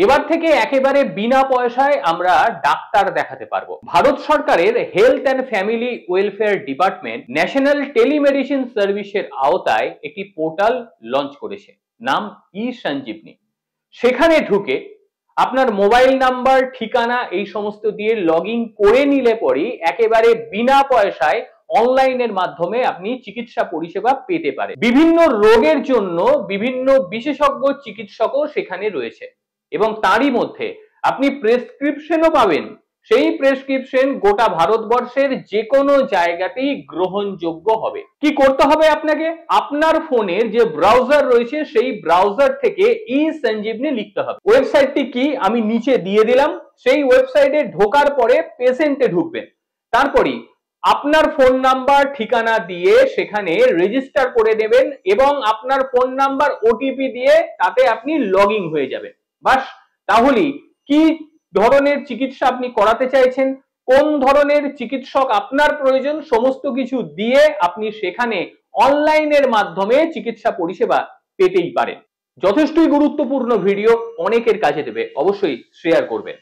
এবার থেকে একেবারে বিনা পয়সায় আমরা ডাক্তার দেখাতে পারবো। ভারত সরকারের health and family welfare department national telemedicine সার্ভিসের আওতায় একটি পোর্টাল লঞ্চ করেছে, নাম ই সঞ্জীবনী। সেখানে ঢুকে আপনার মোবাইল নাম্বার, ঠিকানা এই সমস্ত দিয়ে লগ ইন করে নিলে পরে একেবারে বিনা পয়সায় অনলাইনের মাধ্যমে আপনি চিকিৎসা পরিষেবা পেতে পারেন। বিভিন্ন রোগের জন্য বিভিন্ন বিশেষজ্ঞ চিকিৎসকও সেখানে রয়েছে এবং তারই মধ্যে আপনি প্রেসক্রিপশনও পাবেন। সেই প্রেসক্রিপশন গোটা ভারতবর্ষের যে কোনো জায়গাতেই গ্রহণযোগ্য হবে। কি করতে হবে আপনাকে? আপনার ফোনের যে ব্রাউজার রয়েছে সেই ব্রাউজার থেকে ই সঞ্জীবনী লিখতে হবে। ওয়েবসাইটটি কি আমি নিচে দিয়ে দিলাম। সেই ওয়েবসাইটে ঢোকার পরে পেশেন্টে ঢুকবেন, তারপরে আপনার ফোন নাম্বার, ঠিকানা দিয়ে সেখানে রেজিস্টার করে দেবেন এবং আপনার ফোন নাম্বার, ওটিপি দিয়ে তাতে আপনি লগ ইন হয়ে যাবেন। বাস, তাহলেই কি ধরনের চিকিৎসা আপনি করাতে চাইছেন, কোন ধরনের চিকিৎসক আপনার প্রয়োজন, সমস্ত কিছু দিয়ে আপনি সেখানে অনলাইনের মাধ্যমে চিকিৎসা পরিষেবা পেতেই পারেন। যথেষ্টই গুরুত্বপূর্ণ ভিডিও, অনেকের কাজে দেবে, অবশ্যই শেয়ার করবেন।